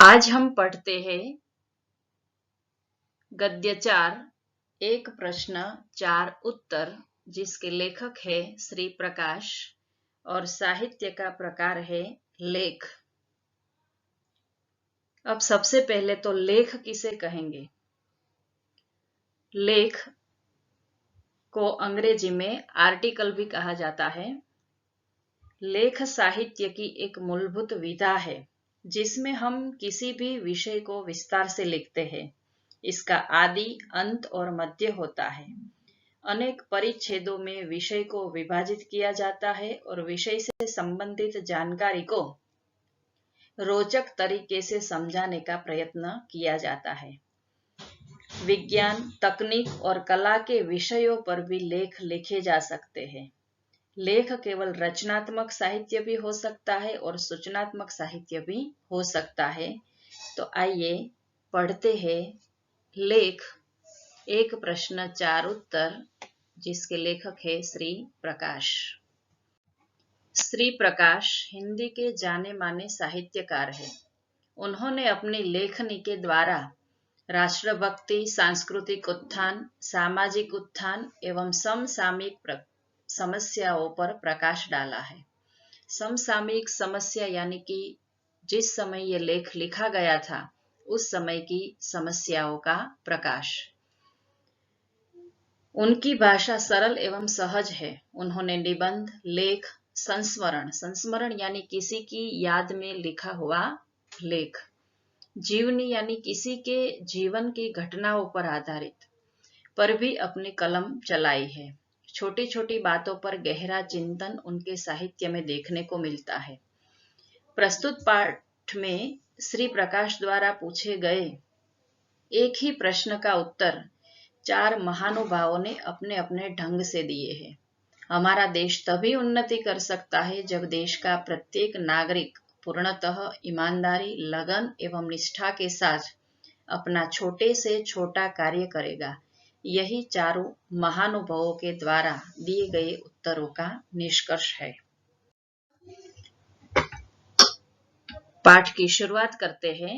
आज हम पढ़ते हैं गद्य 4 एक प्रश्न 4 उत्तर, जिसके लेखक है श्री प्रकाश और साहित्य का प्रकार है लेख। अब सबसे पहले तो लेख किसे कहेंगे? लेख को अंग्रेजी में आर्टिकल भी कहा जाता है। लेख साहित्य की एक मूलभूत विधा है जिसमें हम किसी भी विषय को विस्तार से लिखते हैं। इसका आदि, अंत और मध्य होता है। अनेक परिच्छेदों में विषय को विभाजित किया जाता है और विषय से संबंधित जानकारी को रोचक तरीके से समझाने का प्रयत्न किया जाता है। विज्ञान, तकनीक और कला के विषयों पर भी लेख लिखे जा सकते हैं। लेख केवल रचनात्मक साहित्य भी हो सकता है और सूचनात्मक साहित्य भी हो सकता है। तो आइए पढ़ते हैं लेख एक प्रश्न 4 उत्तर, जिसके लेखक है श्री प्रकाश। श्री प्रकाश हिंदी के जाने माने साहित्यकार हैं। उन्होंने अपनी लेखनी के द्वारा राष्ट्रभक्ति, सांस्कृतिक उत्थान, सामाजिक उत्थान एवं समसामयिक समस्याओं पर प्रकाश डाला है। समसामयिक समस्या यानी कि जिस समय यह लेख लिखा गया था उस समय की समस्याओं का प्रकाश। उनकी भाषा सरल एवं सहज है। उन्होंने निबंध, लेख, संस्मरण यानी किसी की याद में लिखा हुआ लेख, जीवनी यानी किसी के जीवन की घटनाओं पर आधारित पर भी अपनी कलम चलाई है। छोटी छोटी बातों पर गहरा चिंतन उनके साहित्य में देखने को मिलता है। प्रस्तुत पाठ में श्री प्रकाश द्वारा पूछे गए एक ही प्रश्न का उत्तर 4 महानुभावों ने अपने अपने ढंग से दिए हैं। हमारा देश तभी उन्नति कर सकता है जब देश का प्रत्येक नागरिक पूर्णतः ईमानदारी, लगन एवं निष्ठा के साथ अपना छोटे से छोटा कार्य करेगा। यही चारों महानुभावों के द्वारा दिए गए उत्तरों का निष्कर्ष है। पाठ की शुरुआत करते हैं।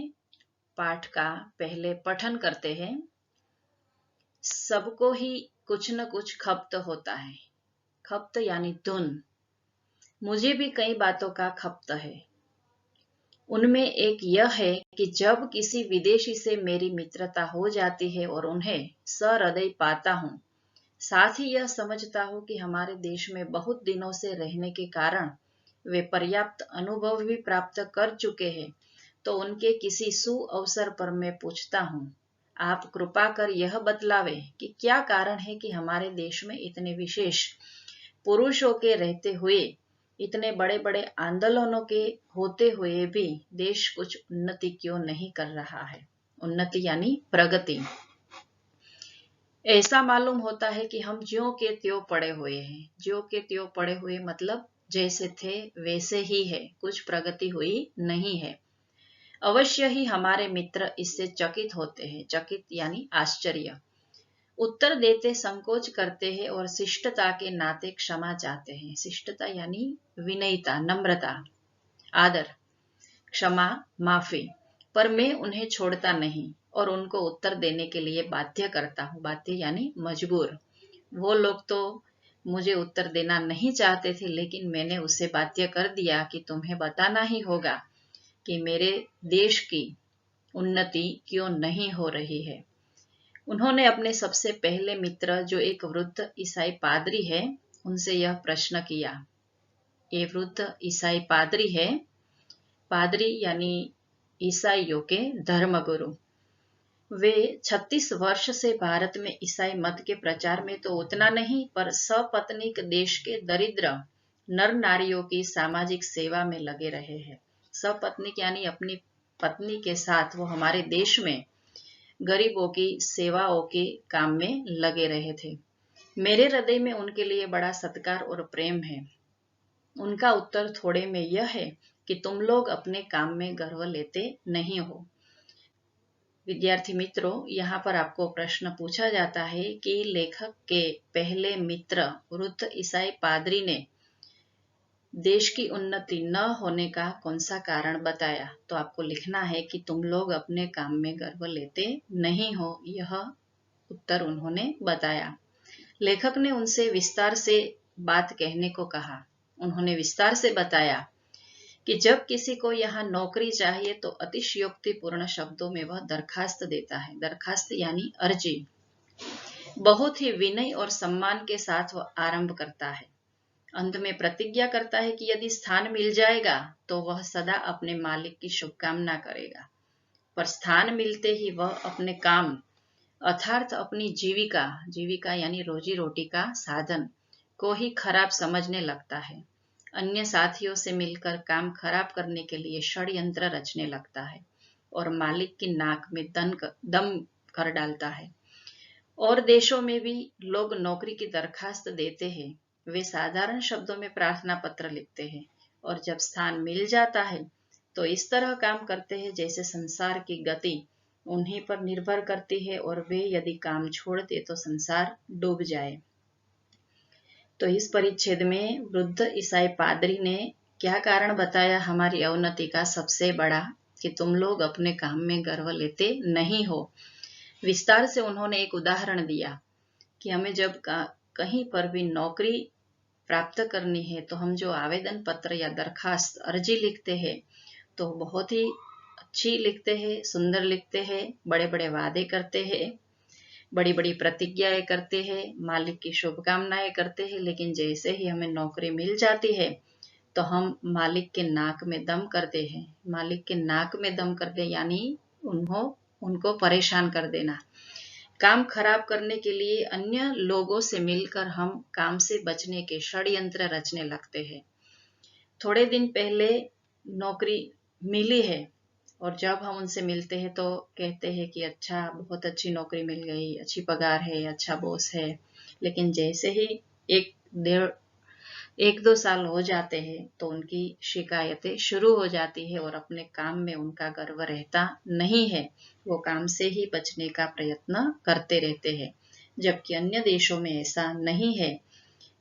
पाठ का पहले पठन करते हैं। सबको ही कुछ न कुछ खप्त होता है। खप्त यानी धुन। मुझे भी कई बातों का खप्त है। उनमें एक यह है कि जब किसी विदेशी से मेरी मित्रता हो जाती है और उन्हें सहृदय पाता हूँ, साथ ही यह समझता हूँ कि हमारे देश में बहुत दिनों से रहने के कारण वे पर्याप्त अनुभव भी प्राप्त कर चुके हैं, तो उनके किसी सुअवसर पर मैं पूछता हूँ, आप कृपा कर यह बतलावे कि क्या कारण है कि हमारे देश में इतने विशेष पुरुषों के रहते हुए, इतने बड़े बड़े आंदोलनों के होते हुए भी देश कुछ उन्नति क्यों नहीं कर रहा है। उन्नति यानी प्रगति। ऐसा मालूम होता है कि हम ज्यों के त्यों पड़े हुए हैं। ज्यों के त्यों पड़े हुए मतलब जैसे थे वैसे ही है, कुछ प्रगति हुई नहीं है। अवश्य ही हमारे मित्र इससे चकित होते हैं। चकित यानी आश्चर्य। उत्तर देते संकोच करते हैं और शिष्टता के नाते क्षमा चाहते हैं। शिष्टता यानी विनयता, नम्रता, आदर, क्षमा, माफी। पर मैं उन्हें छोड़ता नहीं और उनको उत्तर देने के लिए बाध्य करता हूँ। बाध्य यानी मजबूर। वो लोग तो मुझे उत्तर देना नहीं चाहते थे, लेकिन मैंने उसे बाध्य कर दिया कि तुम्हें बताना ही होगा कि मेरे देश की उन्नति क्यों नहीं हो रही है। उन्होंने अपने सबसे पहले मित्र, जो एक वृद्ध ईसाई पादरी है, उनसे यह प्रश्न किया। ये वृद्ध ईसाई पादरी है। पादरी यानी ईसाइयों के धर्मगुरु। वे 36 वर्ष से भारत में ईसाई मत के प्रचार में तो उतना नहीं, पर सपत्नीक देश के दरिद्र नर नारियों की सामाजिक सेवा में लगे रहे हैं। सपत्नीक यानी अपनी पत्नी के साथ वो हमारे देश में गरीबों की सेवाओं के काम में लगे रहे थे। मेरे हृदय में उनके लिए बड़ा सत्कार और प्रेम है। उनका उत्तर थोड़े में यह है कि तुम लोग अपने काम में गर्व लेते नहीं हो। विद्यार्थी मित्रों, यहाँ पर आपको प्रश्न पूछा जाता है कि लेखक के पहले मित्र वृद्ध ईसाई पादरी ने देश की उन्नति न होने का कौन सा कारण बताया? तो आपको लिखना है कि तुम लोग अपने काम में गर्व लेते नहीं हो, यह उत्तर उन्होंने बताया। लेखक ने उनसे विस्तार से बात कहने को कहा। उन्होंने विस्तार से बताया कि जब किसी को यहाँ नौकरी चाहिए तो अतिशयोक्तिपूर्ण शब्दों में वह दरखास्त देता है। दरखास्त यानी अर्जी। बहुत ही विनय और सम्मान के साथ वह आरंभ करता है। अंत में प्रतिज्ञा करता है कि यदि स्थान मिल जाएगा तो वह सदा अपने मालिक की शुभकामना करेगा। पर स्थान मिलते ही वह अपने काम अर्थात अपनी जीविका यानी रोजी रोटी का साधन को ही खराब समझने लगता है। अन्य साथियों से मिलकर काम खराब करने के लिए षड्यंत्र रचने लगता है और मालिक की नाक में दम कर डालता है। और देशों में भी लोग नौकरी की दरखास्त देते हैं। वे साधारण शब्दों में प्रार्थना पत्र लिखते हैं और जब स्थान मिल जाता है तो इस तरह काम करते हैं जैसे संसार की गति उन्हीं पर निर्भर करती है और वे यदि काम छोड़ दे तो संसार डूब जाए। तो इस परिच्छेद में वृद्ध ईसाई पादरी ने क्या कारण बताया हमारी अवनति का सबसे बड़ा, कि तुम लोग अपने काम में गर्व लेते नहीं हो। विस्तार से उन्होंने एक उदाहरण दिया कि हमें जब कहीं पर भी नौकरी प्राप्त करनी है तो हम जो आवेदन पत्र या दरखास्त अर्जी लिखते हैं तो बहुत ही अच्छी लिखते हैं, सुंदर लिखते हैं, बड़े बड़े वादे करते हैं, बड़ी बड़ी प्रतिज्ञाएं करते हैं, मालिक की शुभकामनाएं करते हैं, लेकिन जैसे ही हमें नौकरी मिल जाती है तो हम मालिक के नाक में दम करते हैं। मालिक के नाक में दम करते यानी उनको परेशान कर देना। काम खराब करने के लिए अन्य लोगों से मिलकर हम काम से बचने के षड्यंत्र रचने लगते हैं। थोड़े दिन पहले नौकरी मिली है और जब हम उनसे मिलते हैं तो कहते हैं कि अच्छा, बहुत अच्छी नौकरी मिल गई, अच्छी पगार है, अच्छा बॉस है, लेकिन जैसे ही एक दो साल हो जाते हैं तो उनकी शिकायतें शुरू हो जाती है और अपने काम में उनका गर्व रहता नहीं है। वो काम से ही बचने का प्रयत्न करते रहते हैं, जबकि अन्य देशों में ऐसा नहीं है।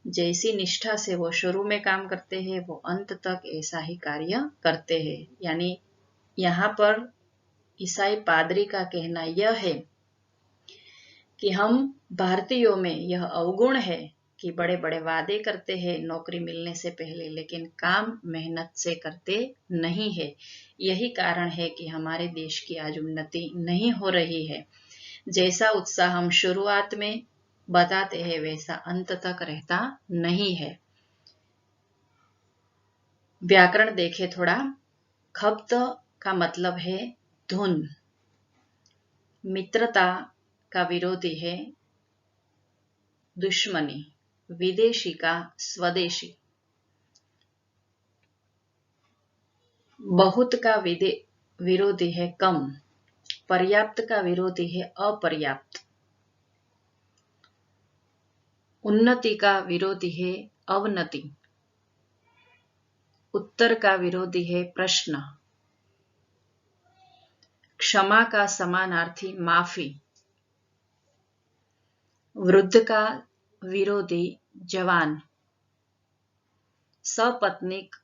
जैसी निष्ठा से वो शुरू में काम करते हैं वो अंत तक ऐसा ही कार्य करते हैं। यानी यहाँ पर ईसाई पादरी का कहना यह है कि हम भारतीयों में यह अवगुण है कि बड़े बड़े वादे करते हैं नौकरी मिलने से पहले, लेकिन काम मेहनत से करते नहीं है। यही कारण है कि हमारे देश की आज उन्नति नहीं हो रही है। जैसा उत्साह हम शुरुआत में बताते हैं वैसा अंत तक रहता नहीं है। व्याकरण देखें थोड़ा। खब्त का मतलब है धुन। मित्रता का विरोधी है दुश्मनी। विदेशी का स्वदेशी। बहुत का विरोधी है कम। पर्याप्त का विरोधी है अपर्याप्त। उन्नति का विरोधी है अवनति। उत्तर का विरोधी है प्रश्न। क्षमा का समानार्थी माफी। वृद्ध का विरोधी जवान। सपत्नीक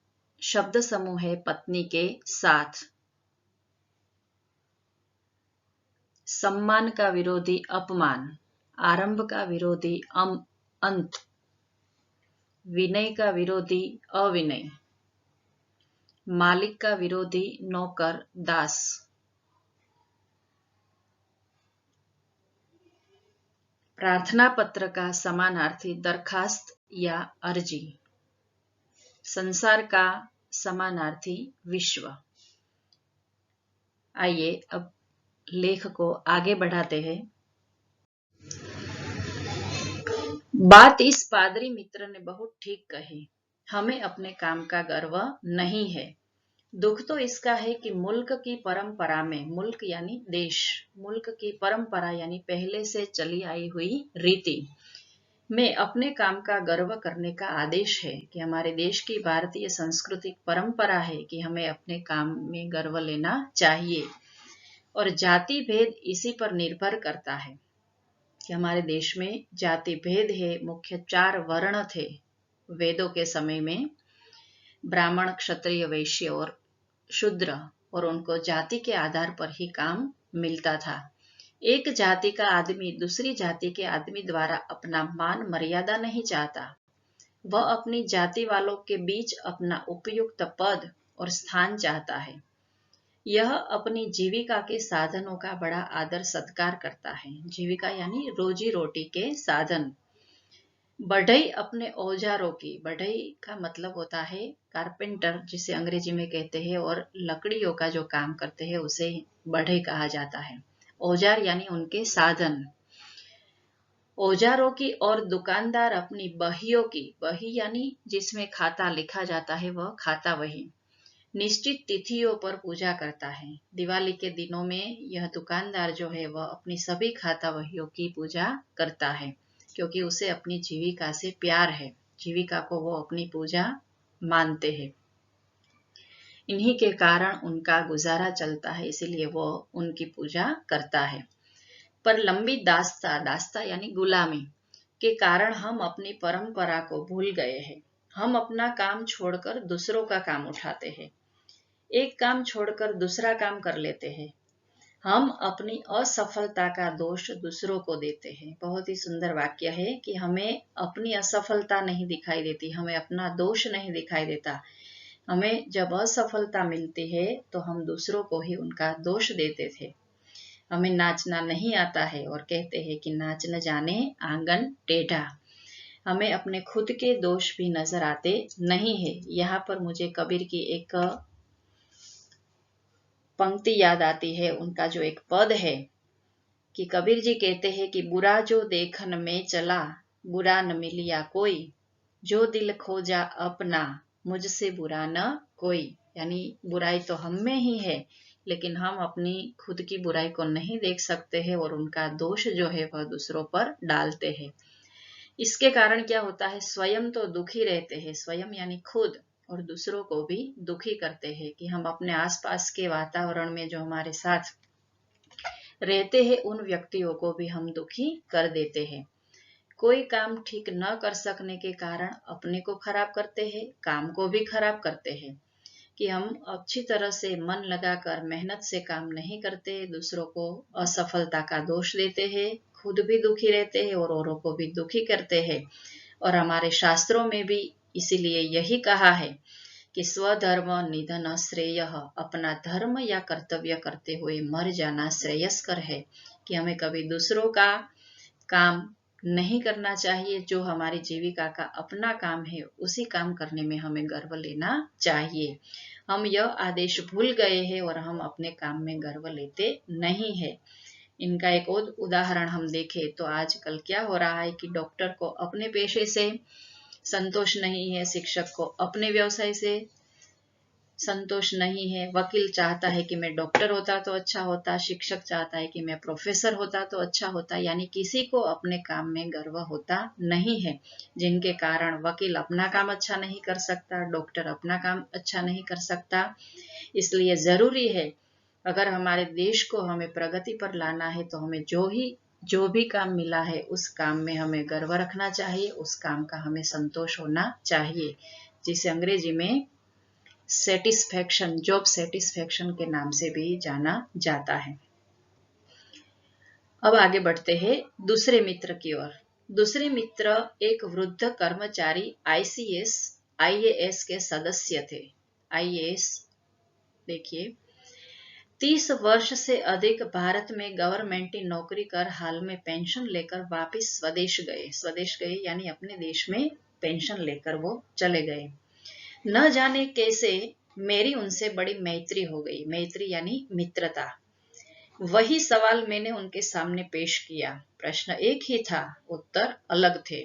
शब्द समूह है पत्नी के साथ। सम्मान का विरोधी अपमान। आरंभ का विरोधी अंत। विनय का विरोधी अविनय। मालिक का विरोधी नौकर दास। प्रार्थना पत्र का समानार्थी दरखास्त या अर्जी। संसार का समानार्थी विश्व। आइए अब लेख को आगे बढ़ाते हैं। बात इस पादरी मित्र ने बहुत ठीक कही। हमें अपने काम का गर्व नहीं है। दुख तो इसका है कि मुल्क की परंपरा में, मुल्क यानी देश, मुल्क की परंपरा यानी पहले से चली आई हुई रीति में अपने काम का गर्व करने का आदेश है, कि हमारे देश की भारतीय सांस्कृतिक परंपरा है कि हमें अपने काम में गर्व लेना चाहिए। और जाति भेद इसी पर निर्भर करता है कि हमारे देश में जाति भेद है। मुख्य 4 वर्ण थे वेदों के समय में। ब्राह्मण, क्षत्रिय, वैश्य और शूद्र, और उनको जाति के आधार पर ही काम मिलता था। एक जाति का आदमी दूसरी जाति के आदमी द्वारा अपना मान मर्यादा नहीं चाहता, वह अपनी जाति वालों के बीच अपना उपयुक्त पद और स्थान चाहता है। यह अपनी जीविका के साधनों का बड़ा आदर सत्कार करता है। जीविका यानी रोजी रोटी के साधन। बढ़ई अपने औजारों की, बढ़ई का मतलब होता है कारपेंटर, जिसे अंग्रेजी में कहते हैं, और लकड़ियों का जो काम करते हैं उसे बढ़ई कहा जाता है। औजार यानी उनके साधन। औजारों की और दुकानदार अपनी बहियों की, बही यानी जिसमें खाता लिखा जाता है वह खाता वही, निश्चित तिथियों पर पूजा करता है। दिवाली के दिनों में यह दुकानदार जो है वह अपनी सभी खाता वहियों की पूजा करता है, क्योंकि उसे अपनी जीविका से प्यार है, जीविका को वो अपनी पूजा मानते हैं। इन्हीं के कारण उनका गुजारा चलता है, इसीलिए वो उनकी पूजा करता है। पर लंबी दास्ता, दास्ता यानी गुलामी के कारण हम अपनी परंपरा को भूल गए हैं। हम अपना काम छोड़कर दूसरों का काम उठाते हैं, एक काम छोड़कर दूसरा काम कर लेते हैं। हम अपनी असफलता का दोष दूसरों को देते हैं। बहुत ही सुंदर वाक्य है कि हमें अपनी असफलता नहीं दिखाई देती, हमें अपना दोष नहीं दिखाई देता। हमें जब असफलता मिलती है तो हम दूसरों को ही उनका दोष देते थे। हमें नाचना नहीं आता है और कहते हैं कि नाच न जाने आंगन टेढ़ा। हमें अपने खुद के दोष भी नजर आते नहीं है। यहाँ पर मुझे कबीर की एक पंक्ति याद आती है, उनका जो एक पद है कि कबीर जी कहते हैं कि बुरा जो देखन में चला, बुरा न मिलिया कोई, जो दिल खोजा अपना, मुझसे बुरा न कोई। यानी बुराई तो हम में ही है, लेकिन हम अपनी खुद की बुराई को नहीं देख सकते हैं और उनका दोष जो है वह दूसरों पर डालते हैं। इसके कारण क्या होता है, स्वयं तो दुखी रहते हैं, स्वयं यानी खुद, और दूसरों को भी दुखी करते हैं कि हम अपने आसपास के वातावरण में जो हमारे साथ रहते हैं उन व्यक्तियों को भी हम दुखी कर देते हैं। कोई काम ठीक न कर सकने के कारण अपने को खराब करते हैं, काम को भी खराब करते हैं कि हम अच्छी तरह से मन लगाकर मेहनत से काम नहीं करते, दूसरों को असफलता का दोष देते हैं, खुद भी दुखी रहते हैं और औरों को भी दुखी करते हैं। और हमारे शास्त्रों में भी इसीलिए यही कहा है कि स्वधर्म निधन श्रेय, अपना धर्म या कर्तव्य करते हुए मर जाना श्रेयस्कर है। कि हमें कभी दूसरों का काम नहीं करना चाहिए, जो हमारी जीविका का अपना काम है उसी काम करने में हमें गर्व लेना चाहिए। हम यह आदेश भूल गए हैं और हम अपने काम में गर्व लेते नहीं है। इनका एक और उदाहरण हम देखें तो आजकल क्या हो रहा है कि डॉक्टर को अपने पेशे से संतोष नहीं है, शिक्षक को अपने व्यवसाय से संतोष नहीं है, वकील चाहता है कि मैं डॉक्टर होता तो अच्छा होता, शिक्षक चाहता है कि मैं प्रोफेसर होता तो अच्छा होता। यानी किसी को अपने काम में गर्व होता नहीं है, जिनके कारण वकील अपना काम अच्छा नहीं कर सकता, डॉक्टर अपना काम अच्छा नहीं कर सकता। इसलिए जरूरी है, अगर हमारे देश को हमें प्रगति पर लाना है तो हमें जो भी काम मिला है उस काम में हमें गर्व रखना चाहिए, उस काम का हमें संतोष होना चाहिए, जिसे अंग्रेजी में सेटिस्फैक्शन, जॉब सेटिस्फैक्शन के नाम से भी जाना जाता है। अब आगे बढ़ते हैं दूसरे मित्र की ओर। दूसरे मित्र एक वृद्ध कर्मचारी आईएएस के सदस्य थे। आईएएस देखिए, 30 वर्ष से अधिक भारत में गवर्नमेंटी नौकरी कर हाल में पेंशन लेकर वापस स्वदेश गए। स्वदेश गए यानी अपने देश में पेंशन लेकर वो चले गए। न जाने कैसे मेरी उनसे बड़ी मैत्री हो गई। मैत्री यानी मित्रता। वही सवाल मैंने उनके सामने पेश किया। प्रश्न एक ही था, उत्तर अलग थे।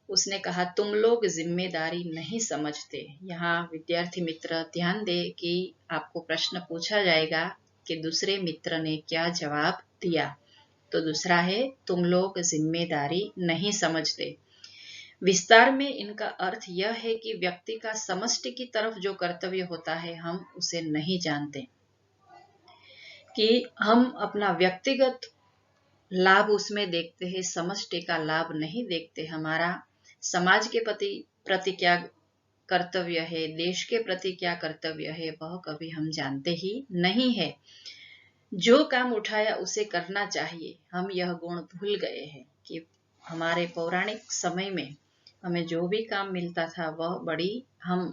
उसने कहा, तुम लोग जिम्मेदारी नहीं समझते। यहाँ विद्यार्थी मित्र ध्यान दे कि आपको प्रश्न पूछा जाएगा कि दूसरे मित्र ने क्या जवाब दिया। तो दूसरा है, तुम लोग जिम्मेदारी नहीं समझते। विस्तार में इनका अर्थ यह है कि व्यक्ति का समष्टि की तरफ जो कर्तव्य होता है हम उसे नहीं जानते, कि हम अपना व्यक्तिगत लाभ उसमें देखते हैं, समष्टि का लाभ नहीं देखते। हमारा समाज के प्रति क्या कर्तव्य है, देश के प्रति क्या कर्तव्य है, वह कभी हम जानते ही नहीं है। जो काम उठाया उसे करना चाहिए, हम यह गुण भूल गए हैं कि हमारे पौराणिक समय में हमें जो भी काम मिलता था वह बड़ी हम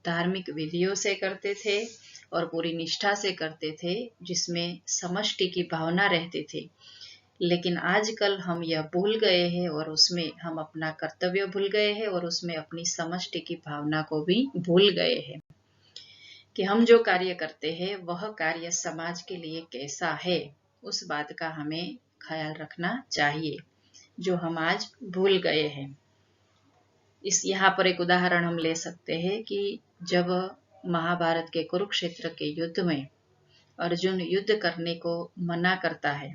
धार्मिक विधियों से करते थे और पूरी निष्ठा से करते थे, जिसमें समष्टि की भावना रहती थी। लेकिन आजकल हम यह भूल गए हैं और उसमें हम अपना कर्तव्य भूल गए हैं और उसमें अपनी समष्टि की भावना को भी भूल गए हैं कि हम जो कार्य करते हैं वह कार्य समाज के लिए कैसा है, उस बात का हमें ख्याल रखना चाहिए, जो हम आज भूल गए हैं। यहाँ पर एक उदाहरण हम ले सकते हैं कि जब महाभारत के कुरुक्षेत्र के युद्ध में अर्जुन युद्ध करने को मना करता है,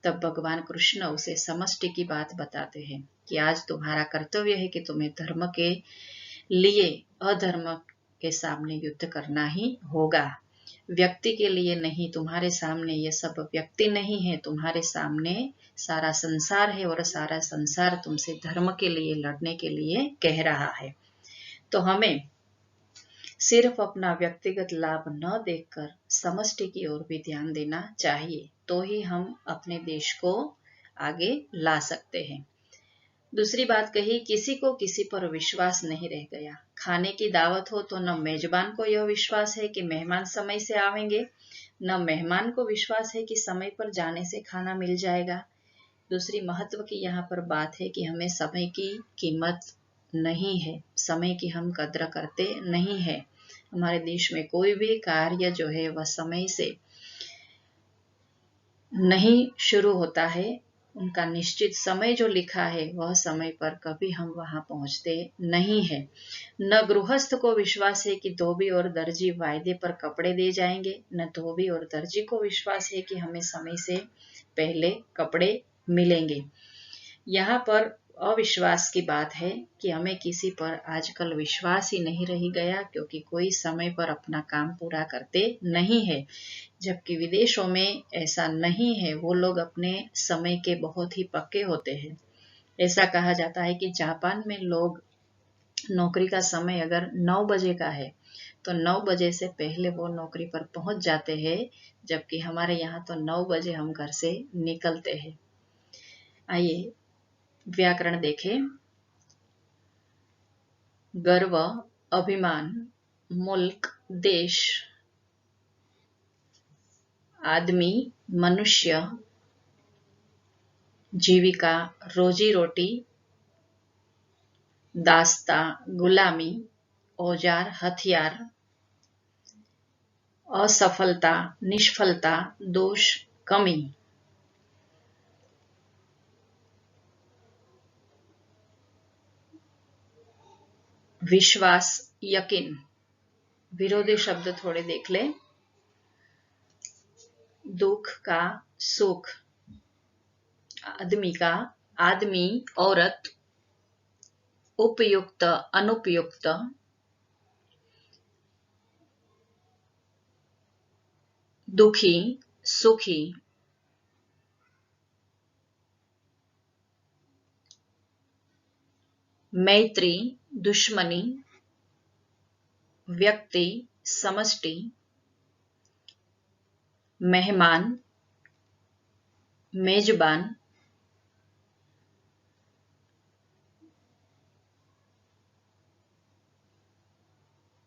तब भगवान कृष्ण उसे समष्टि की बात बताते हैं कि आज तुम्हारा कर्तव्य है कि तुम्हें धर्म के लिए अधर्म के सामने युद्ध करना ही होगा, व्यक्ति के लिए नहीं। तुम्हारे सामने ये सब व्यक्ति नहीं है, तुम्हारे सामने सारा संसार है और सारा संसार तुमसे धर्म के लिए लड़ने के लिए कह रहा है। तो हमें सिर्फ अपना व्यक्तिगत लाभ न देखकर समष्टि की ओर भी ध्यान देना चाहिए, तो ही हम अपने देश को आगे ला सकते हैं। दूसरी बात कही, किसी को किसी पर विश्वास नहीं रह गया। खाने की दावत हो तो न मेजबान को यह विश्वास है कि मेहमान समय से आवेंगे, न मेहमान को विश्वास है कि समय पर जाने से खाना मिल जाएगा। दूसरी महत्व की यहाँ पर बात है कि हमें समय की कीमत नहीं है, समय की हम कद्र करते नहीं है। हमारे देश में कोई भी कार्य जो है वह समय से नहीं शुरू होता है, उनका निश्चित समय जो लिखा है वह समय पर कभी हम वहां पहुंचते नहीं है। न गृहस्थ को विश्वास है कि धोबी और दर्जी वायदे पर कपड़े दे जाएंगे, न धोबी और दर्जी को विश्वास है कि हमें समय से पहले कपड़े मिलेंगे। यहाँ पर अविश्वास की बात है कि हमें किसी पर आजकल विश्वास ही नहीं रह गया, क्योंकि कोई समय पर अपना काम पूरा करते नहीं है, जबकि विदेशों में ऐसा नहीं है। वो लोग अपने समय के बहुत ही पक्के होते हैं। ऐसा कहा जाता है कि जापान में लोग नौकरी का समय अगर 9 बजे का है तो 9 बजे से पहले वो नौकरी पर पहुंच जाते हैं, जबकि हमारे यहाँ तो 9 बजे हम घर से निकलते हैं। आइए व्याकरण देखें। गर्व, अभिमान, मुल्क, देश, आदमी, मनुष्य, जीविका, रोजी रोटी, दास्ता, गुलामी, औजार, हथियार, असफलता, निष्फलता, दोष, कमी। विश्वास, यकीन। विरोधी शब्द थोड़े देख ले। दुख का सुख, आदमी का आदमी, औरत, उपयुक्त, अनुपयुक्त, दुखी, सुखी, मैत्री, दुश्मनी, व्यक्ति, समष्टि, मेहमान, मेजबान,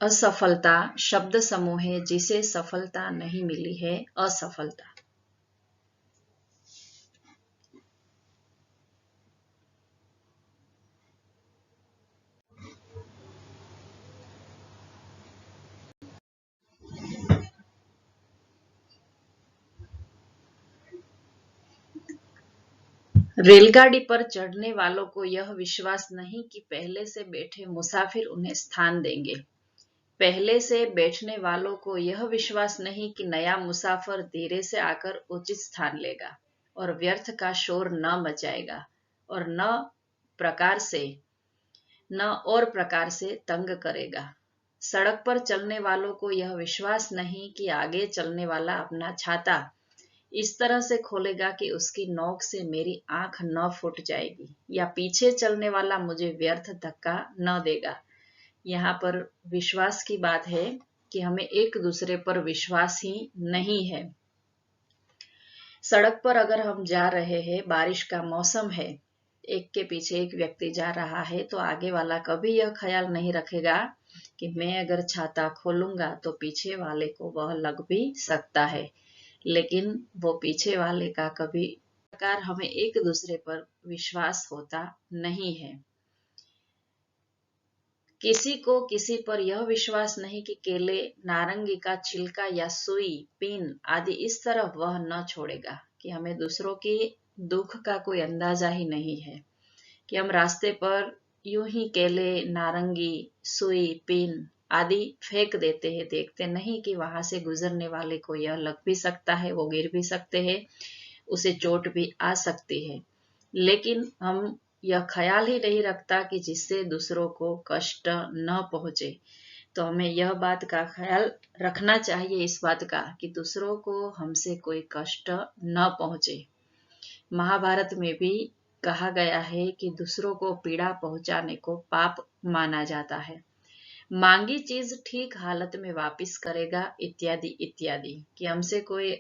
असफलता शब्द समूह है जिसे सफलता नहीं मिली है, असफलता। रेलगाड़ी पर चढ़ने वालों को यह विश्वास नहीं कि पहले से बैठे मुसाफिर उन्हें स्थान देंगे। पहले से बैठने वालों को यह विश्वास नहीं कि नया मुसाफिर धीरे से आकर उचित स्थान लेगा और व्यर्थ का शोर न मचाएगा और न और प्रकार से तंग करेगा। सड़क पर चलने वालों को यह विश्वास नहीं कि आगे चलने वाला अपना छाता इस तरह से खोलेगा कि उसकी नोक से मेरी आंख न फूट जाएगी, या पीछे चलने वाला मुझे व्यर्थ धक्का न देगा। यहाँ पर विश्वास की बात है कि हमें एक दूसरे पर विश्वास ही नहीं है। सड़क पर अगर हम जा रहे हैं, बारिश का मौसम है, एक के पीछे एक व्यक्ति जा रहा है, तो आगे वाला कभी यह ख्याल नहीं रखेगा कि मैं अगर छाता खोलूंगा तो पीछे वाले को वह लग भी सकता है, लेकिन वो पीछे वाले का कभी प्रकार हमें एक दूसरे पर विश्वास होता नहीं है। किसी को किसी पर यह विश्वास नहीं कि केले, नारंगी का छिलका या सुई, पिन आदि इस तरह वह न छोड़ेगा, कि हमें दूसरों की दुख का कोई अंदाजा ही नहीं है, कि हम रास्ते पर यूं ही केले, नारंगी, सुई, पिन आदि फेंक देते हैं, देखते नहीं कि वहां से गुजरने वाले को यह लग भी सकता है, वो गिर भी सकते हैं, उसे चोट भी आ सकती है, लेकिन हम यह ख्याल ही नहीं रखता कि जिससे दूसरों को कष्ट न पहुंचे। तो हमें यह बात का ख्याल रखना चाहिए, इस बात का कि दूसरों को हमसे कोई कष्ट न पहुंचे। महाभारत में भी कहा गया है कि दूसरों को पीड़ा पहुंचाने को पाप माना जाता है। मांगी चीज ठीक हालत में वापस करेगा, इत्यादि इत्यादि, कि हमसे कोई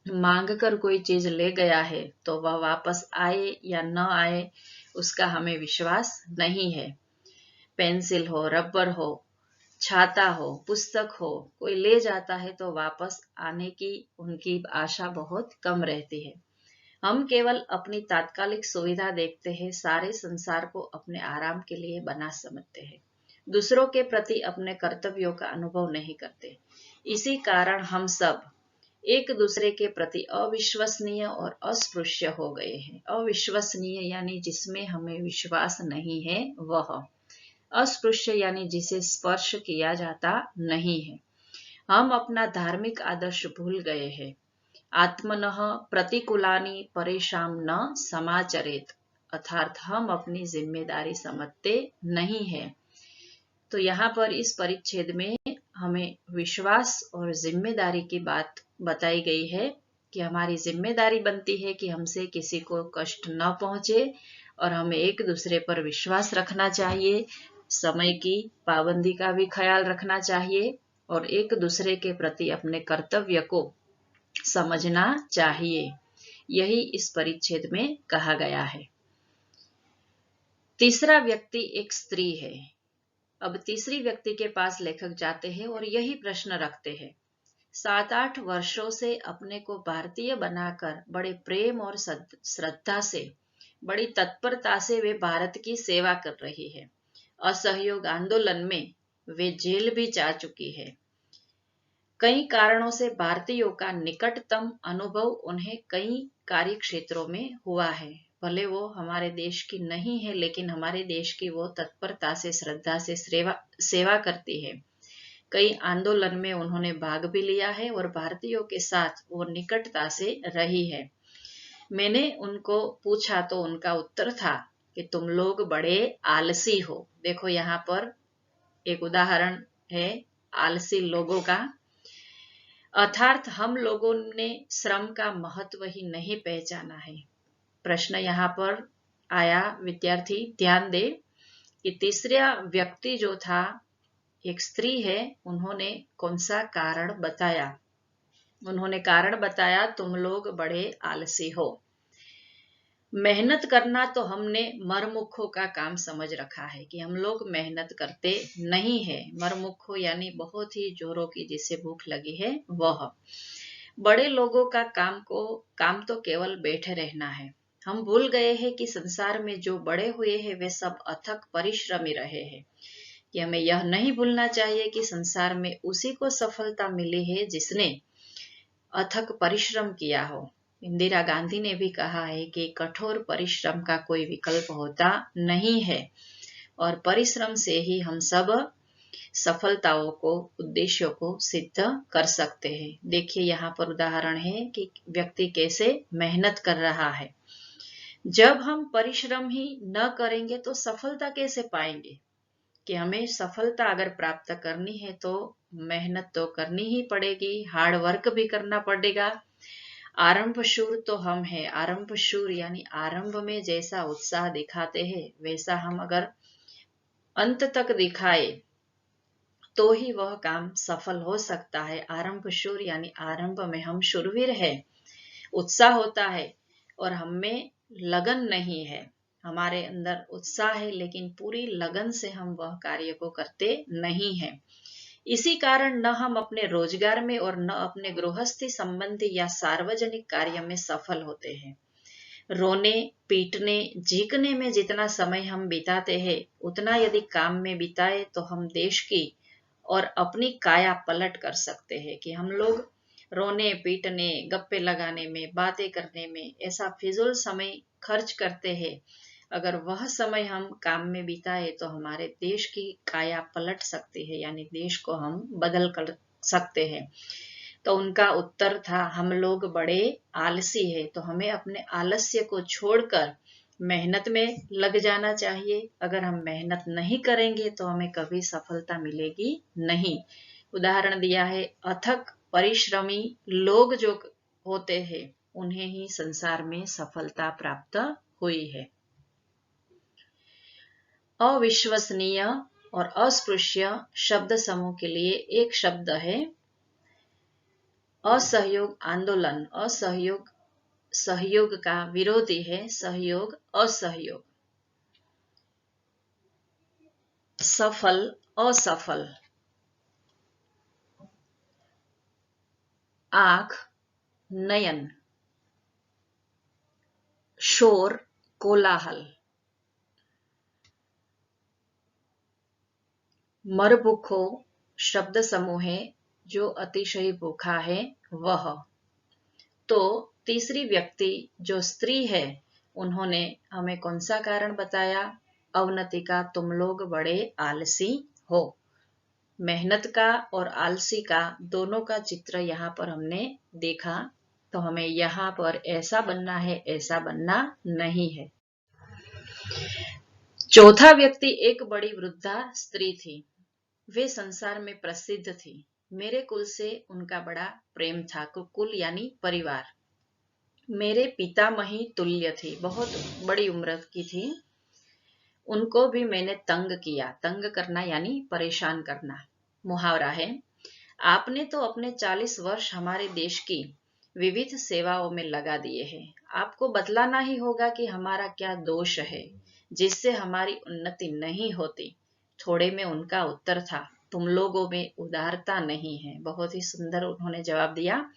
मांग कर कोई चीज ले गया है तो वह वापस आए या न आए उसका हमें विश्वास नहीं है। पेंसिल हो, रबर हो, छाता हो, पुस्तक हो, कोई ले जाता है तो वापस आने की उनकी आशा बहुत कम रहती है। हम केवल अपनी तात्कालिक सुविधा देखते हैं, सारे संसार को अपने आराम के लिए बना समझते हैं, दूसरों के प्रति अपने कर्तव्यों का अनुभव नहीं करते। इसी कारण हम सब एक दूसरे के प्रति अविश्वसनीय और अस्पृश्य हो गए हैं। अविश्वसनीय यानी जिसमें हमें विश्वास नहीं है वह, अस्पृश्य यानी जिसे स्पर्श किया जाता नहीं है। हम अपना धार्मिक आदर्श भूल गए हैं। आत्मनः प्रतिकूलानि परेशान न समाचरेत, अर्थात हम अपनी जिम्मेदारी समझते नहीं है। तो यहाँ पर इस परिच्छेद में हमें विश्वास और जिम्मेदारी की बात बताई गई है कि हमारी जिम्मेदारी बनती है कि हमसे किसी को कष्ट न पहुंचे और हमें एक दूसरे पर विश्वास रखना चाहिए, समय की पाबंदी का भी ख्याल रखना चाहिए और एक दूसरे के प्रति अपने कर्तव्य को समझना चाहिए। यही इस परिच्छेद में कहा गया है। तीसरा व्यक्ति एक स्त्री है। अब तीसरी व्यक्ति के पास लेखक जाते हैं और यही प्रश्न रखते हैं। 7-8 वर्षों से अपने को भारतीय बनाकर बड़े प्रेम और श्रद्धा से, बड़ी तत्परता से वे भारत की सेवा कर रही है। असहयोग आंदोलन में वे जेल भी जा चुकी है। कई कारणों से भारतीयों का निकटतम अनुभव उन्हें कई कार्य क्षेत्रों में हुआ है। भले वो हमारे देश की नहीं है, लेकिन हमारे देश की वो तत्परता से, श्रद्धा से सेवा करती है। कई आंदोलन में उन्होंने भाग भी लिया है और भारतीयों के साथ वो निकटता से रही है। मैंने उनको पूछा तो उनका उत्तर था कि तुम लोग बड़े आलसी हो। देखो यहाँ पर एक उदाहरण है आलसी लोगों का, अर्थात हम लोगों ने श्रम का महत्व ही नहीं पहचाना है। प्रश्न यहाँ पर आया, विद्यार्थी ध्यान दे कि तीसरा व्यक्ति जो था एक स्त्री है, उन्होंने कौन सा कारण बताया? उन्होंने कारण बताया तुम लोग बड़े आलसी हो। मेहनत करना तो हमने मरमुखों का काम समझ रखा है कि हम लोग मेहनत करते नहीं है। मरमुखो यानी बहुत ही जोरों की जिसे भूख लगी है वह। बड़े लोगों का काम तो केवल बैठे रहना है। हम भूल गए हैं कि संसार में जो बड़े हुए हैं वे सब अथक परिश्रमी रहे हैं, कि हमें यह नहीं भूलना चाहिए कि संसार में उसी को सफलता मिली है जिसने अथक परिश्रम किया हो। इंदिरा गांधी ने भी कहा है कि कठोर परिश्रम का कोई विकल्प होता नहीं है और परिश्रम से ही हम सब सफलताओं को, उद्देश्यों को सिद्ध कर सकते हैं। देखिए यहाँ पर उदाहरण है कि व्यक्ति कैसे मेहनत कर रहा है। जब हम परिश्रम ही न करेंगे तो सफलता कैसे पाएंगे? कि हमें सफलता अगर प्राप्त करनी है तो मेहनत तो करनी ही पड़ेगी, हार्ड वर्क भी करना पड़ेगा। आरंभ शूर तो हम हैं। आरंभ शूर यानी आरंभ में जैसा उत्साह दिखाते हैं वैसा हम अगर अंत तक दिखाए तो ही वह काम सफल हो सकता है। आरंभ शूर यानी आरंभ में हम शूरवीर है, उत्साह होता है और हमें लगन नहीं है। हमारे अंदर उत्साह है लेकिन पूरी लगन से हम वह कार्य को करते नहीं हैं। इसी कारण न हम अपने रोजगार में और न अपने गृहस्थी संबंधी या सार्वजनिक कार्य में सफल होते हैं। रोने, पीटने, झिकने में जितना समय हम बिताते हैं, उतना यदि काम में बिताए तो हम देश की और अपनी काया पलट कर सकते हैं। कि हम लोग रोने, पीटने, गप्पे लगाने में, बातें करने में ऐसा फिजूल समय खर्च करते हैं, अगर वह समय हम काम में बिताए तो हमारे देश की काया पलट सकती है, यानी देश को हम बदल कर सकते हैं। तो उनका उत्तर था, हम लोग बड़े आलसी है, तो हमें अपने आलस्य को छोड़कर मेहनत में लग जाना चाहिए। अगर हम मेहनत नहीं करेंगे तो हमें कभी सफलता मिलेगी नहीं। उदाहरण दिया है, अथक परिश्रमी लोग जो होते हैं उन्हें ही संसार में सफलता प्राप्त हुई है। अविश्वसनीय और अस्पृश्य शब्द समूह के लिए एक शब्द है असहयोग आंदोलन। असहयोग सहयोग का विरोधी है सहयोग, असहयोग। सफल, असफल। आंख, नयन। शोर, कोलाहल। मरभूखो शब्द समूह है जो अतिशय भूखा है वह। तो तीसरी व्यक्ति जो स्त्री है उन्होंने हमें कौन सा कारण बताया? अवनति का, तुम लोग बड़े आलसी हो। मेहनत का और आलसी का दोनों का चित्र यहाँ पर हमने देखा। तो हमें यहाँ पर ऐसा बनना है, ऐसा बनना नहीं है। चौथा व्यक्ति एक बड़ी वृद्धा स्त्री थी। वे संसार में प्रसिद्ध थी। मेरे कुल से उनका बड़ा प्रेम था। कुल यानी परिवार। मेरे पितामही तुल्य थी, बहुत बड़ी उम्र की थी। उनको भी मैंने तंग किया। तंग करना यानी परेशान करना, मुहावरा है। आपने तो अपने 40 वर्ष हमारे देश की विविध सेवाओं में लगा दिए हैं। आपको बतलाना ही होगा कि हमारा क्या दोष है जिससे हमारी उन्नति नहीं होती। थोड़े में उनका उत्तर था, तुम लोगों में उदारता नहीं है। बहुत ही सुंदर उन्होंने जवाब दिया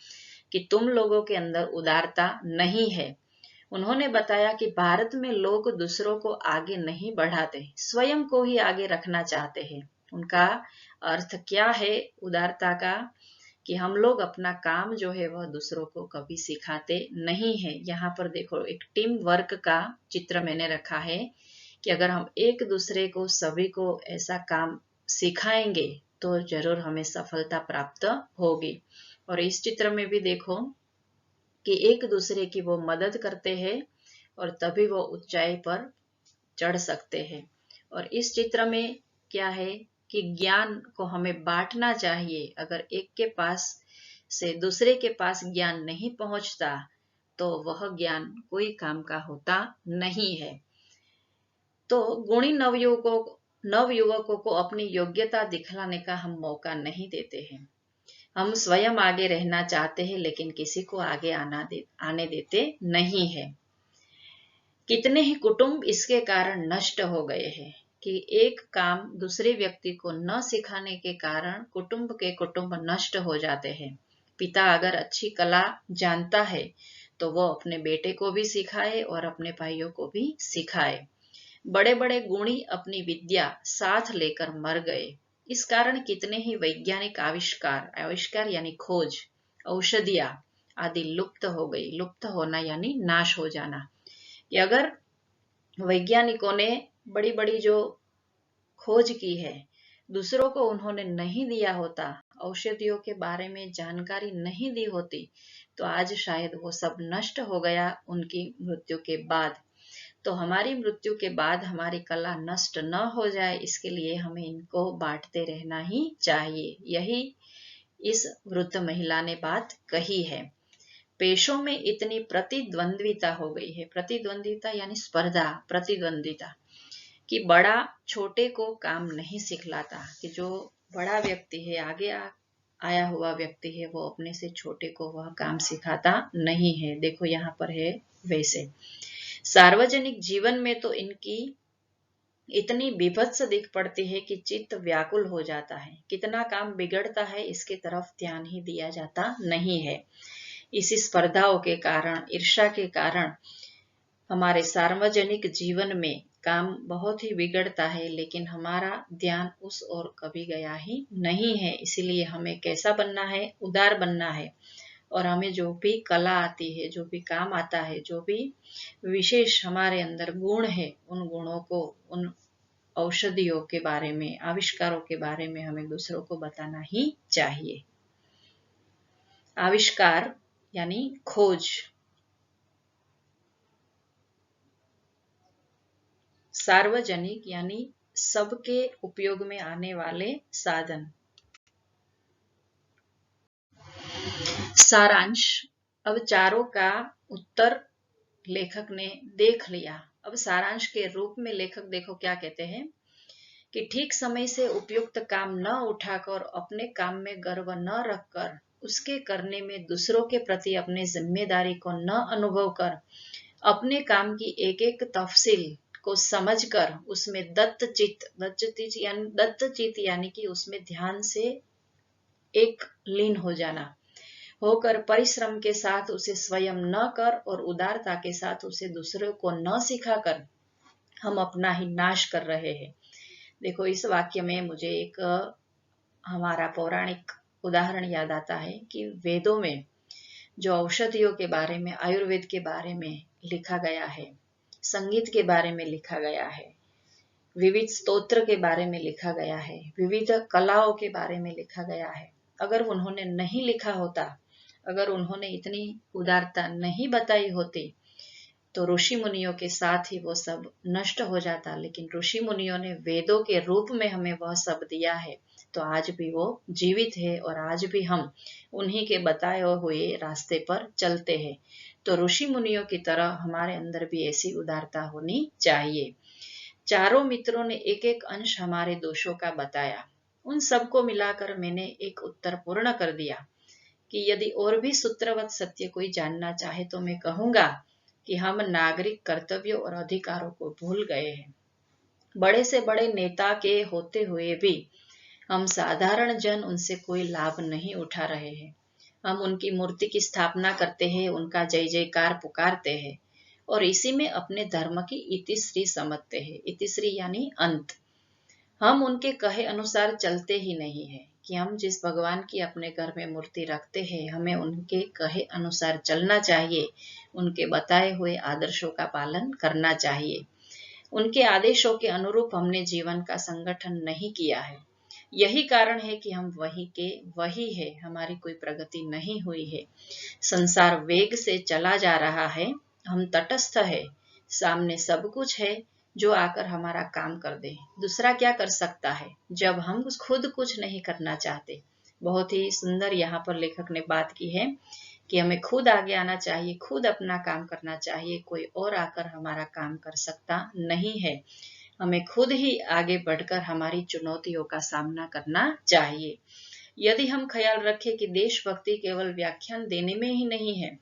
कि तुम लोगों के अंदर उदारता नहीं है। उन्होंने बताया कि भारत में लोग दूसरों को आगे नहीं बढ़ाते, स्वयं को ही आगे रखना चाहते हैं। उनका अर्थ क्या है उदारता का? कि हम लोग अपना काम जो है वह दूसरों को कभी सिखाते नहीं है। यहाँ पर देखो, एक टीम वर्क का चित्र मैंने रखा है कि अगर हम एक दूसरे को, सभी को ऐसा काम सिखाएंगे तो जरूर हमें सफलता प्राप्त होगी। और इस चित्र में भी देखो कि एक दूसरे की वो मदद करते हैं और तभी वो ऊंचाई पर चढ़ सकते हैं। और इस चित्र में क्या है कि ज्ञान को हमें बांटना चाहिए। अगर एक के पास से दूसरे के पास ज्ञान नहीं पहुंचता तो वह ज्ञान कोई काम का होता नहीं है। तो गुणी नवयुवकों को अपनी योग्यता दिखलाने का हम मौका नहीं देते हैं। हम स्वयं आगे रहना चाहते हैं लेकिन किसी को आगे आने देते नहीं है। कितने ही कुटुंब इसके कारण नष्ट हो गए हैं कि एक काम दूसरे व्यक्ति को न सिखाने के कारण कुटुंब के कुटुंब नष्ट हो जाते हैं। पिता अगर अच्छी कला जानता है तो वो अपने बेटे को भी सिखाए और अपने भाइयों को भी सिखाए। बड़े बड़े गुणी अपनी विद्या साथ लेकर मर गए। इस कारण कितने ही वैज्ञानिक आविष्कार यानी खोज, औषधियां आदि लुप्त हो गई। लुप्त होना यानी नाश हो जाना। कि अगर वैज्ञानिकों ने बड़ी बड़ी जो खोज की है, दूसरों को उन्होंने नहीं दिया होता, औषधियों के बारे में जानकारी नहीं दी होती, तो आज शायद वो सब नष्ट हो गया उनकी मृत्यु के बाद। तो हमारी मृत्यु के बाद हमारी कला नष्ट न हो जाए, इसके लिए हमें इनको बांटते रहना ही चाहिए। यही इस वृद्ध महिला ने बात कही है। पेशों में इतनी प्रतिद्वंद्विता हो गई है। प्रतिद्वंद्विता यानी स्पर्धा, प्रतिद्वंद्विता कि बड़ा छोटे को काम नहीं सिखलाता, कि जो बड़ा व्यक्ति है, आगे आया हुआ व्यक्ति है, वो अपने से छोटे को वह काम सिखाता नहीं है। देखो यहाँ पर है वैसे। सार्वजनिक जीवन में तो इनकी इतनी बीभत्स दिख पड़ती है कि चित्त व्याकुल हो जाता है। कितना काम बिगड़ता है, इसके तरफ ध्यान ही दिया जाता नहीं है। इसी स्पर्धाओं के कारण, ईर्ष्या के कारण हमारे सार्वजनिक जीवन में काम बहुत ही बिगड़ता है, लेकिन हमारा ध्यान उस ओर कभी गया ही नहीं है। इसीलिए हमें कैसा बनना है? उदार बनना है। और हमें जो भी कला आती है, जो भी काम आता है, जो भी विशेष हमारे अंदर गुण है, उन गुणों को, उन औषधियों के बारे में, आविष्कारों के बारे में हमें दूसरों को बताना ही चाहिए। आविष्कार यानी खोज, सार्वजनिक यानी सबके उपयोग में आने वाले साधन। सारांश। अब चारों का उत्तर लेखक ने देख लिया। अब सारांश के रूप में लेखक देखो क्या कहते हैं कि ठीक समय से उपयुक्त काम न उठाकर, अपने काम में गर्व न रखकर, उसके करने में दूसरों के प्रति अपनी जिम्मेदारी को न अनुभव कर, अपने काम की एक एक तफसील को समझकर उसमें दत्तचित यानी कि उसमें ध्यान से एक लीन हो जाना, होकर परिश्रम के साथ उसे स्वयं न कर और उदारता के साथ उसे दूसरों को न सिखाकर हम अपना ही नाश कर रहे हैं। देखो इस वाक्य में मुझे एक हमारा पौराणिक उदाहरण याद आता है कि वेदों में जो औषधियों के बारे में, आयुर्वेद के बारे में लिखा गया है, संगीत के बारे में लिखा गया है, विविध स्तोत्र के बारे में लिखा गया है, विविध कलाओं के बारे में लिखा गया है, अगर उन्होंने नहीं लिखा होता, अगर उन्होंने इतनी उदारता नहीं बताई होती, तो ऋषि मुनियों के साथ ही वो सब नष्ट हो जाता। लेकिन ऋषि मुनियों ने वेदों के रूप में हमें वह सब दिया है, तो आज भी वो जीवित है और आज भी हम उन्हीं के बताए हुए रास्ते पर चलते हैं। तो ऋषि मुनियों की तरह हमारे अंदर भी ऐसी उदारता होनी चाहिए। चारों मित्रों ने एक एक अंश हमारे दोषों का बताया। उन सबको मिलाकर मैंने एक उत्तर पूर्ण कर दिया कि यदि और भी सूत्रवत सत्य कोई जानना चाहे तो मैं कहूंगा कि हम नागरिक कर्तव्यों और अधिकारों को भूल गए हैं। बड़े से बड़े नेता के होते हुए भी हम साधारण जन उनसे कोई लाभ नहीं उठा रहे हैं। हम उनकी मूर्ति की स्थापना करते हैं, उनका जय जयकार पुकारते हैं और इसी में अपने धर्म की इतिश्री समझते हैं। इतिश्री यानी अंत। हम उनके कहे अनुसार चलते ही नहीं है कि हम जिस भगवान की अपने घर में मूर्ति रखते हैं, हमें उनके कहे अनुसार चलना चाहिए, उनके बताए हुए आदर्शों का पालन करना चाहिए। उनके आदेशों के अनुरूप हमने जीवन का संगठन नहीं किया है। यही कारण है कि हम वही है, हमारी कोई प्रगति नहीं हुई है। संसार वेग से चला जा रहा है, हम तटस्थ है, सामने सब कुछ है जो आकर हमारा काम कर दे। दूसरा क्या कर सकता है जब हम खुद कुछ नहीं करना चाहते। बहुत ही सुंदर यहाँ पर लेखक ने बात की है कि हमें खुद आगे आना चाहिए, खुद अपना काम करना चाहिए, कोई और आकर हमारा काम कर सकता नहीं है। हमें खुद ही आगे बढ़कर हमारी चुनौतियों का सामना करना चाहिए। यदि हम ख्याल रखें कि देशभक्ति केवल व्याख्यान देने में ही नहीं है,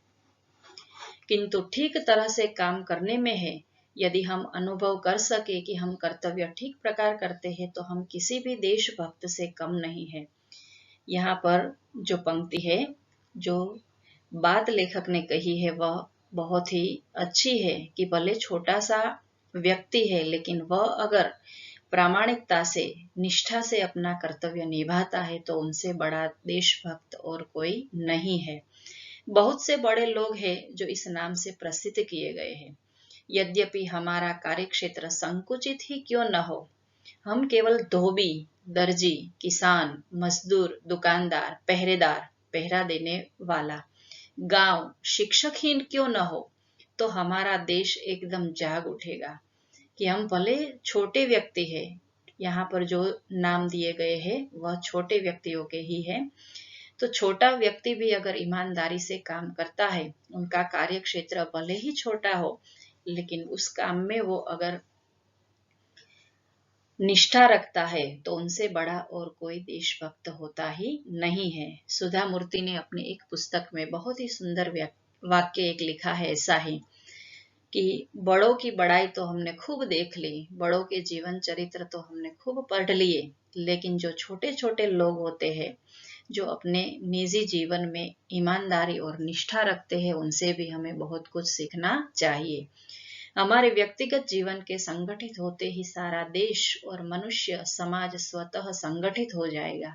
किंतु ठीक तरह से काम करने में है, यदि हम अनुभव कर सके कि हम कर्तव्य ठीक प्रकार करते हैं, तो हम किसी भी देशभक्त से कम नहीं है। यहाँ पर जो पंक्ति है, जो बात लेखक ने कही है, वह बहुत ही अच्छी है कि भले छोटा सा व्यक्ति है, लेकिन वह अगर प्रामाणिकता से, निष्ठा से अपना कर्तव्य निभाता है, तो उनसे बड़ा देशभक्त और कोई नहीं है। बहुत से बड़े लोग हैं जो इस नाम से प्रसिद्ध किए गए हैं। यद्यपि हमारा कार्यक्षेत्र संकुचित ही क्यों न हो, हम केवल धोबी, दर्जी, किसान, मजदूर, दुकानदार, पहरेदार, पहरा देने वाला, गांव शिक्षक ही क्यों न हो, तो हमारा देश एकदम जाग उठेगा कि हम भले छोटे व्यक्ति हैं। यहाँ पर जो नाम दिए गए हैं वह छोटे व्यक्तियों के ही हैं। तो छोटा व्यक्ति भी अगर ईमानदारी से काम करता है, उनका कार्य क्षेत्र भले ही छोटा हो, लेकिन उस काम में वो अगर निष्ठा रखता है तो उनसे बड़ा और कोई देशभक्त होता ही नहीं है। सुधा मूर्ति ने अपनी एक पुस्तक में बहुत ही सुंदर वाक्य एक लिखा है ऐसा ही कि बड़ों की बड़ाई तो हमने खूब देख ली, बड़ों के जीवन चरित्र तो हमने खूब पढ़ लिए, लेकिन जो छोटे छोटे लोग होते हैं जो अपने निजी जीवन में ईमानदारी और निष्ठा रखते हैं उनसे भी हमें बहुत कुछ सीखना चाहिए। हमारे व्यक्तिगत जीवन के संगठित होते ही सारा देश और मनुष्य समाज स्वतः संगठित हो जाएगा।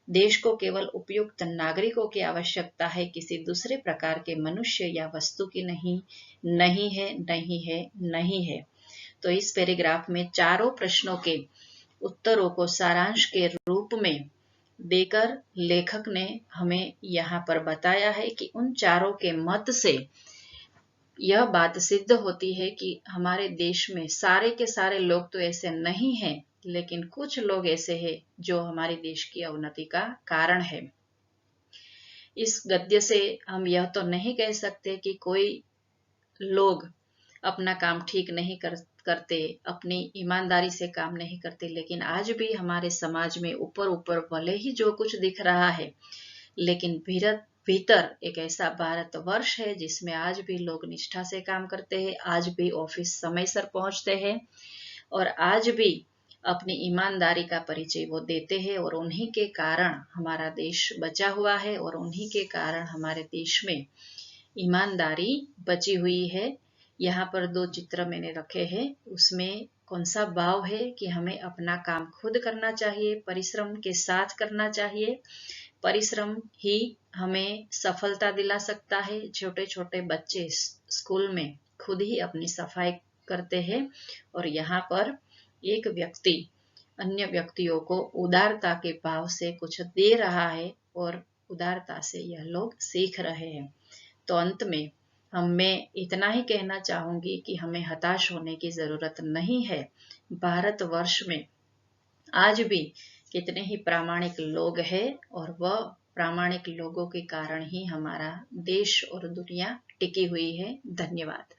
देश को केवल उपयुक्त नागरिकों की आवश्यकता है, किसी दूसरे प्रकार के मनुष्य या वस्तु की नहीं। नहीं है, नहीं है, नहीं है। तो इस पैराग्राफ में चारों प्रश्नों के उत्तरों को सारांश के रूप में देकर लेखक ने हमें यहाँ पर बताया है कि उन चारों के मत से यह बात सिद्ध होती है कि हमारे देश में सारे के सारे लोग तो ऐसे नहीं हैं, लेकिन कुछ लोग ऐसे हैं जो हमारे देश की अवनति का कारण है। इस गद्य से हम यह तो नहीं कह सकते कि कोई लोग अपना काम ठीक नहीं करते, अपनी ईमानदारी से काम नहीं करते, लेकिन आज भी हमारे समाज में ऊपर ऊपर भले ही जो कुछ दिख रहा है, लेकिन भीतर एक ऐसा भारतवर्ष है जिसमें आज भी लोग निष्ठा से काम करते हैं, आज भी ऑफिस समय से पहुंचते हैं और आज भी अपनी ईमानदारी का परिचय वो देते हैं और उन्हीं के कारण हमारा देश बचा हुआ है और उन्हीं के कारण हमारे देश में ईमानदारी बची हुई है। यहाँ पर 2 चित्र मैंने रखे हैं, उसमें कौन सा भाव है कि हमें अपना काम खुद करना चाहिए, परिश्रम के साथ करना चाहिए। परिश्रम ही हमें सफलता दिला सकता है। छोटे छोटे बच्चे स्कूल में खुद ही अपनी सफाई करते हैं और यहाँ पर एक व्यक्ति अन्य व्यक्तियों को उदारता के भाव से कुछ दे रहा है और उदारता से यह लोग सीख रहे हैं। तो अंत में मैं इतना ही कहना चाहूंगी कि हमें हताश होने की जरूरत नहीं है। भारतवर्ष में आज भी कितने ही प्रामाणिक लोग हैं और वह प्रामाणिक लोगों के कारण ही हमारा देश और दुनिया टिकी हुई है। धन्यवाद।